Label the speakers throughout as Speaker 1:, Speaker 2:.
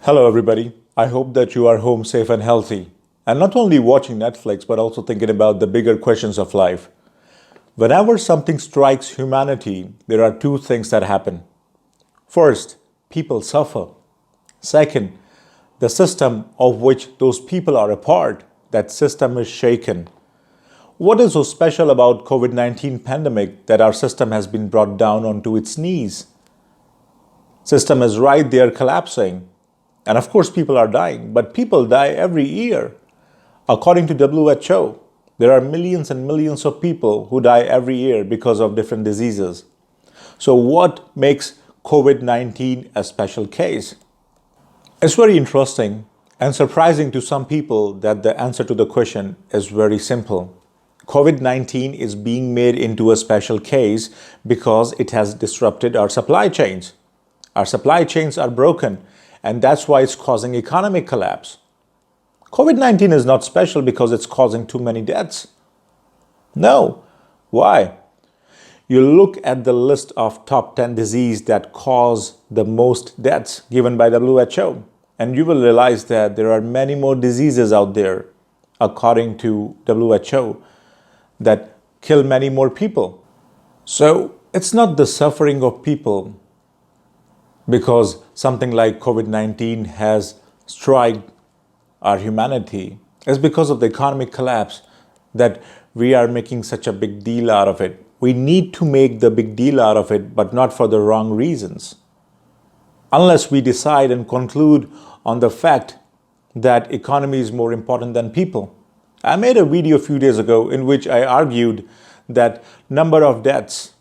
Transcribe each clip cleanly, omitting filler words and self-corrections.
Speaker 1: Hello, everybody. I hope that you are home safe and healthy, and not only watching Netflix, but also thinking about the bigger questions of life. Whenever something strikes humanity, there are two things that happen. First, people suffer. Second, the system of which those people are a part, that system is shaken. What is so special about COVID-19 pandemic that our system has been brought down onto its knees? System is right there collapsing. And of course, people are dying, but people die every year. According to WHO, there are millions and millions of people who die every year because of different diseases. So, what makes COVID-19 a special case? It's very interesting and surprising to some people that the answer to the question is very simple. COVID-19 is being made into a special case because it has disrupted our supply chains. Our supply chains are broken, and that's why it's causing economic collapse. COVID-19 is not special because it's causing too many deaths. No. Why? You look at the list of top 10 diseases that cause the most deaths given by WHO, and you will realize that there are many more diseases out there, according to WHO, that kill many more people. So it's not the suffering of people because something like COVID-19 has struck our humanity. It's because of the economic collapse that we are making such a big deal out of it. We need to make the big deal out of it, but not for the wrong reasons. Unless we decide and conclude on the fact that economy is more important than people. I made a video a few days ago in which I argued that number of deaths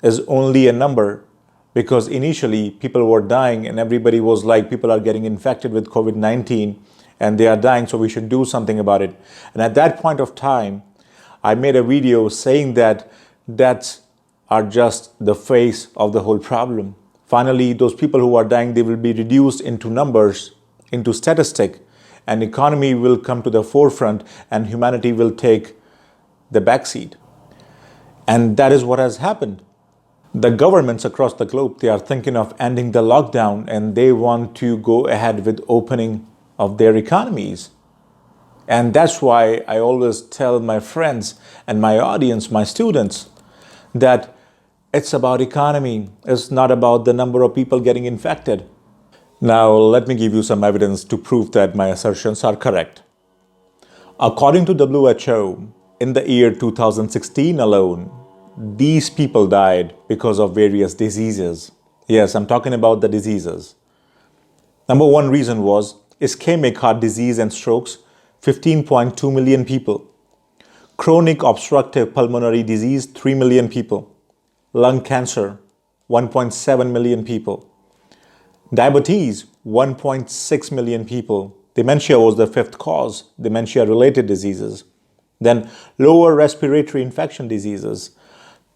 Speaker 1: is only a number because initially people were dying and everybody was like, people are getting infected with COVID-19 and they are dying, so we should do something about it. And at that point of time, I made a video saying that deaths are just the face of the whole problem. Finally, those people who are dying, they will be reduced into numbers, into statistic, and economy will come to the forefront and humanity will take the backseat. And that is what has happened. The governments across the globe, they are thinking of ending the lockdown and they want to go ahead with opening of their economies. And that's why I always tell my friends and my audience, my students, that it's about economy. It's not about the number of people getting infected. Now, let me give you some evidence to prove that my assertions are correct. According to WHO, in the year 2016 alone, these people died because of various diseases. Yes, I'm talking about the diseases. Number one reason was ischemic heart disease and strokes, 15.2 million people. Chronic obstructive pulmonary disease, 3 million people. Lung cancer, 1.7 million people. Diabetes, 1.6 million people. Dementia was the fifth cause, dementia-related diseases. Then lower respiratory infection diseases,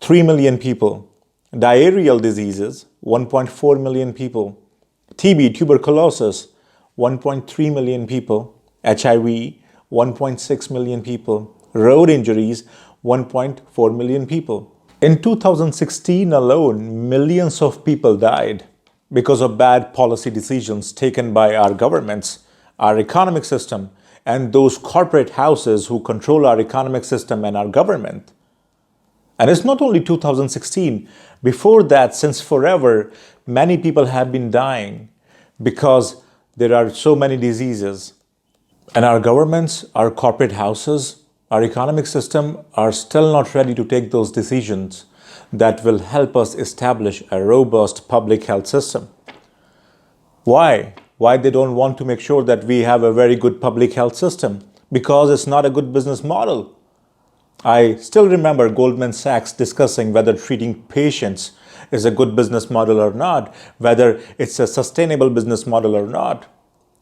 Speaker 1: 3 million people. Diarrheal diseases, 1.4 million people. TB, tuberculosis, 1.3 million people. HIV, 1.6 million people. Road injuries, 1.4 million people. In 2016 alone, millions of people died because of bad policy decisions taken by our governments, our economic system, and those corporate houses who control our economic system and our government. And it's not only 2016. Before that, since forever, many people have been dying because there are so many diseases. And our governments, our corporate houses, our economic system are still not ready to take those decisions that will help us establish a robust public health system. Why? Why they don't want to make sure that we have a very good public health system? Because it's not a good business model. I still remember Goldman Sachs discussing whether treating patients is a good business model or not, whether it's a sustainable business model or not.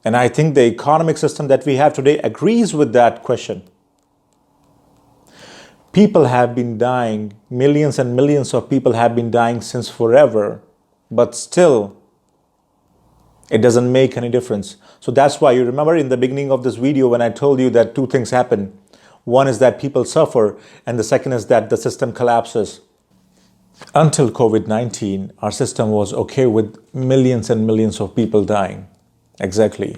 Speaker 1: And I think the economic system that we have today agrees with that question. People have been dying, millions and millions of people have been dying since forever, but still, it doesn't make any difference. So that's why you remember in the beginning of this video when I told you that two things happen. One is that people suffer, and the second is that the system collapses. Until COVID-19, our system was okay with millions and millions of people dying. Exactly.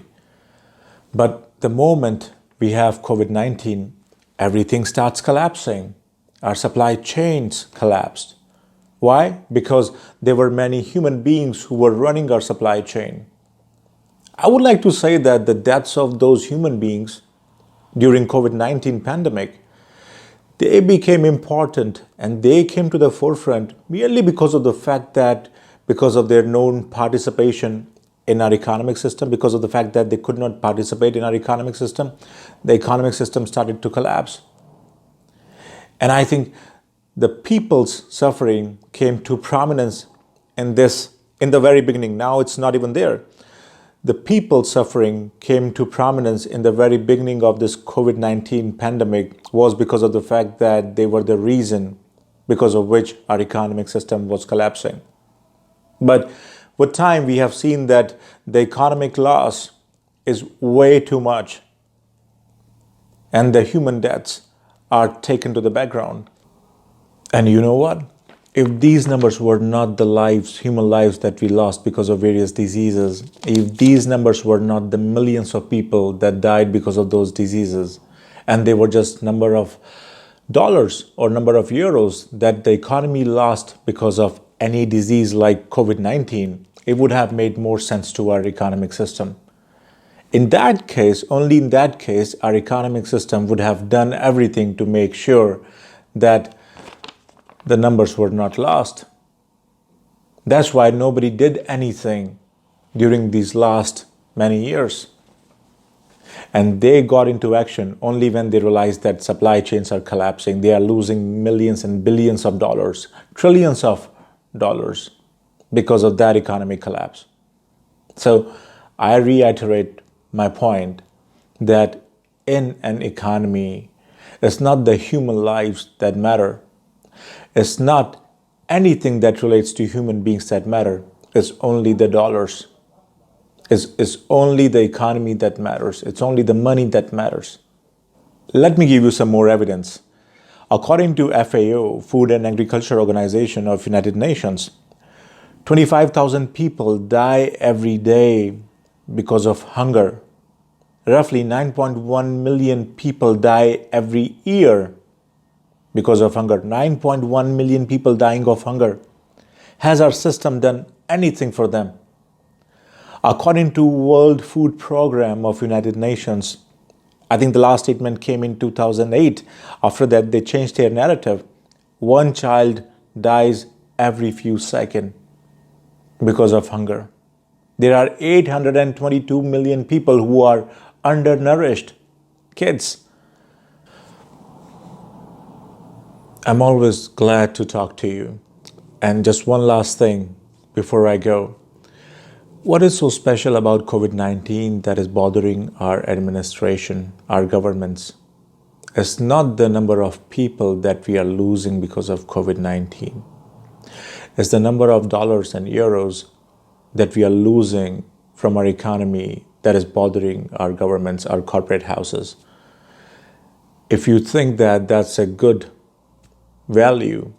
Speaker 1: But the moment we have COVID-19, everything starts collapsing. Our supply chains collapsed. Why? Because there were many human beings who were running our supply chain. I would like to say that the deaths of those human beings during COVID-19 pandemic, they became important and they came to the forefront merely because of the fact that because of their known participation in our economic system, because of the fact that they could not participate in our economic system, the economic system started to collapse. And I think the people's suffering came to prominence in the very beginning. Now it's not even there. The people's suffering came to prominence in the very beginning of this COVID-19 pandemic was because of the fact that they were the reason because of which our economic system was collapsing. But with time, we have seen that the economic loss is way too much and the human deaths are taken to the background. And you know what? If these numbers were not the human lives that we lost because of various diseases, if these numbers were not the millions of people that died because of those diseases, and they were just number of dollars or number of euros that the economy lost because of any disease like COVID-19, it would have made more sense to our economic system. In that case, only in that case, our economic system would have done everything to make sure that the numbers were not lost. That's why nobody did anything during these last many years. And they got into action only when they realized that supply chains are collapsing. They are losing millions and billions of dollars, trillions of dollars because of that economic collapse. So I reiterate my point that in an economy, it's not the human lives that matter. It's not anything that relates to human beings that matter. It's only the dollars. It's only the economy that matters. It's only the money that matters. Let me give you some more evidence. According to FAO, Food and Agriculture Organization of United Nations, 25,000 people die every day because of hunger. Roughly 9.1 million people die every year because of hunger. 9.1 million people dying of hunger. Has our system done anything for them? According to World Food Program of United Nations, I think the last statement came in 2008. After that, they changed their narrative. One child dies every few seconds because of hunger. There are 822 million people who are undernourished, kids. I'm always glad to talk to you. And just one last thing before I go. What is so special about COVID-19 that is bothering our administration, our governments? It's not the number of people that we are losing because of COVID-19. It's the number of dollars and euros that we are losing from our economy that is bothering our governments, our corporate houses. If you think that that's a good value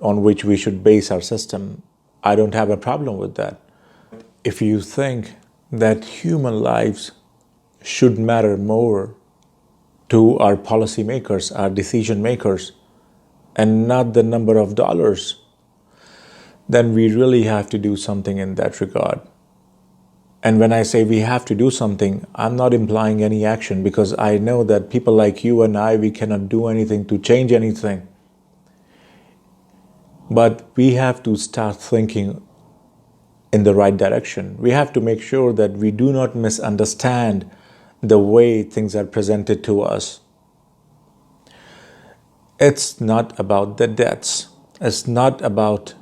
Speaker 1: on which we should base our system, I don't have a problem with that. If you think that human lives should matter more to our policymakers, our decision makers, and not the number of dollars, then we really have to do something in that regard. And when I say we have to do something, I'm not implying any action because I know that people like you and I, we cannot do anything to change anything. But we have to start thinking in the right direction. We have to make sure that we do not misunderstand the way things are presented to us. It's not about the deaths. It's not about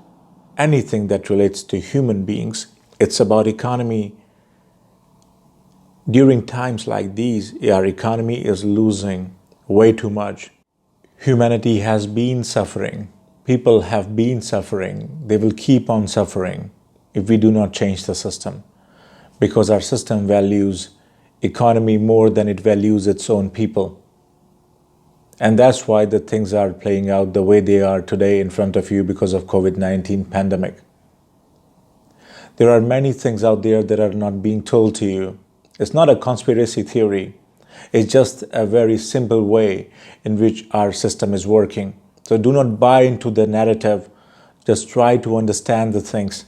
Speaker 1: anything that relates to human beings. It's about economy. During times like these, our economy is losing way too much. Humanity has been suffering. People have been suffering. They will keep on suffering if we do not change the system, because our system values economy more than it values its own people. And that's why the things are playing out the way they are today in front of you because of COVID-19 pandemic. There are many things out there that are not being told to you. It's not a conspiracy theory. It's just a very simple way in which our system is working. So do not buy into the narrative. Just try to understand the things.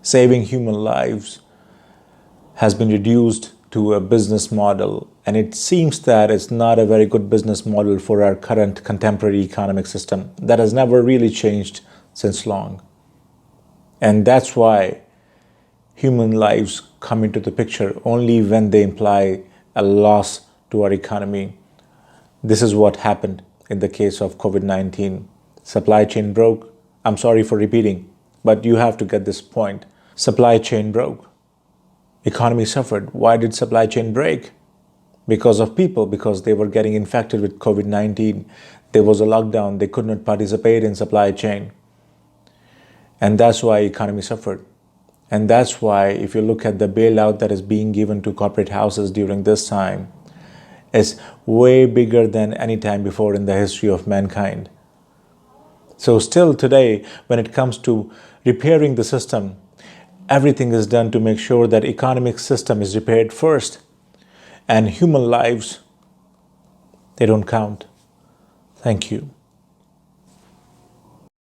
Speaker 1: Saving human lives has been reduced to a business model, and it seems that it's not a very good business model for our current contemporary economic system. That has never really changed since long. And that's why human lives come into the picture only when they imply a loss to our economy. This is what happened in the case of COVID-19. Supply chain broke. I'm sorry for repeating, but you have to get this point. Supply chain broke. Economy suffered. Why did supply chain break? Because of people, because they were getting infected with COVID-19. There was a lockdown. They could not participate in supply chain. And that's why economy suffered. And that's why if you look at the bailout that is being given to corporate houses during this time, it's way bigger than any time before in the history of mankind. So still today, when it comes to repairing the system, everything is done to make sure that economic system is repaired first. And human lives, they don't count. Thank you.